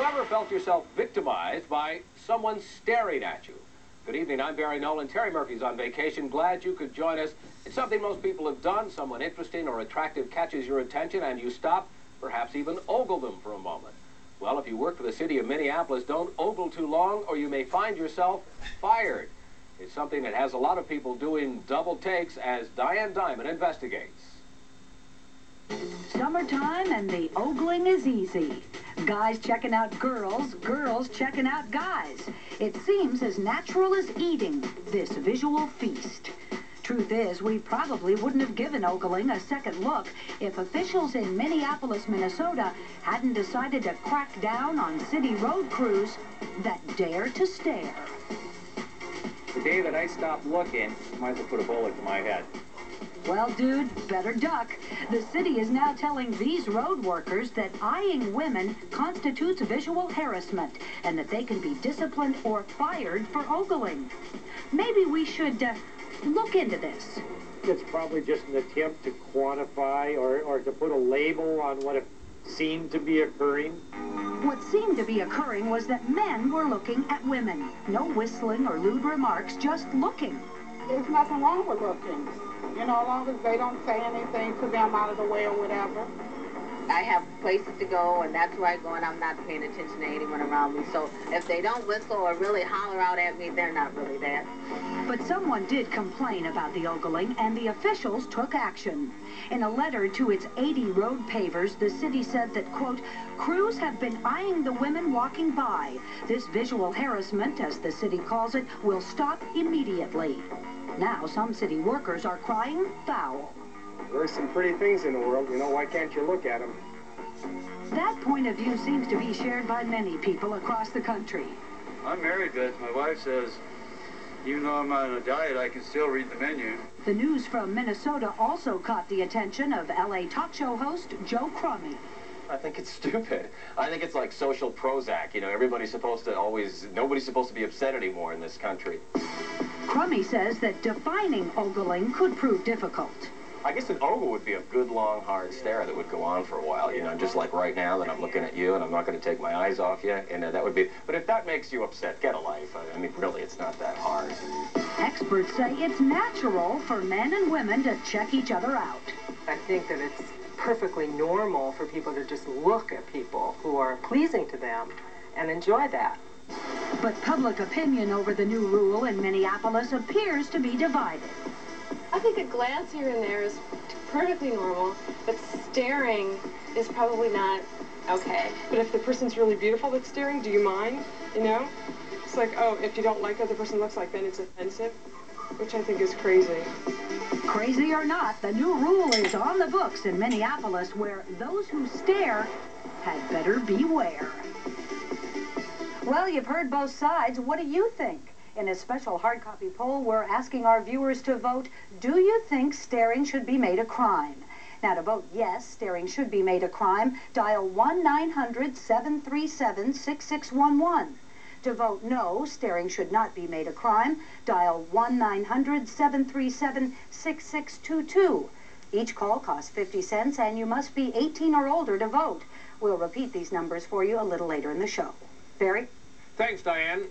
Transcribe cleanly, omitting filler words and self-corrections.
ever felt yourself victimized by someone staring at you? Good evening, I'm Barry Nolan. Terry Murphy's on vacation. Glad you could join us. It's something most people have done. Someone interesting or attractive catches your attention and you stop, perhaps even ogle them for a moment. Well, if you work for the city of Minneapolis, don't ogle too long or you may find yourself fired. It's something that has a lot of people doing double takes as Diane Diamond investigates. Summertime and the ogling is easy. Guys checking out girls, girls checking out guys. It seems as natural as eating, this visual feast. Truth is, we probably wouldn't have given ogling a second look if officials in Minneapolis, Minnesota hadn't decided to crack down on city road crews that dare to stare. The day that I stopped looking, might as well put a bullet to my head. Well, dude, better duck. The city is now telling these road workers that eyeing women constitutes visual harassment and that they can be disciplined or fired for ogling. Maybe we should look into this. It's probably just an attempt to quantify or to put a label on what seemed to be occurring. What seemed to be occurring was that men were looking at women. No whistling or lewd remarks, just looking. There's nothing wrong with looking. You know, as long as they don't say anything to them out of the way or whatever. I have places to go, and that's where I go, and I'm not paying attention to anyone around me. So if they don't whistle or really holler out at me, they're not really there. But someone did complain about the ogling, and the officials took action. In a letter to its 80 road pavers, the city said that, quote, crews have been eyeing the women walking by. This visual harassment, as the city calls it, will stop immediately. Now some city workers are crying foul. There's some pretty things in the world, you know, why can't you look at them? That point of view seems to be shared by many people across the country. I'm married, but my wife says, even though I'm on a diet, I can still read the menu. The news from Minnesota also caught the attention of LA talk show host Joe Crummy. I think it's stupid. I think it's like social Prozac. You know, nobody's supposed to be upset anymore in this country. Crummy says that defining ogling could prove difficult. I guess an ogle would be a good, long, hard stare that would go on for a while, you know, just like right now that I'm looking at you and I'm not going to take my eyes off you, and that would be... But if that makes you upset, get a life. I mean, really, it's not that hard. Experts say it's natural for men and women to check each other out. I think that it's perfectly normal for people to just look at people who are pleasing to them and enjoy that. But public opinion over the new rule in Minneapolis appears to be divided. I think a glance here and there is perfectly normal, but staring is probably not okay. But if the person's really beautiful that's staring, do you mind? You know? It's like, oh, if you don't like what the person looks like, then it's offensive, which I think is crazy. Crazy or not, the new rule is on the books in Minneapolis where those who stare had better beware. Well, you've heard both sides. What do you think? In a special hard copy poll, we're asking our viewers to vote, do you think staring should be made a crime? Now, to vote yes, staring should be made a crime, dial 1-900-737-6611. To vote no, staring should not be made a crime, dial 1-900-737-6622. Each call costs 50 cents, and you must be 18 or older to vote. We'll repeat these numbers for you a little later in the show. Barry? Thanks, Diane.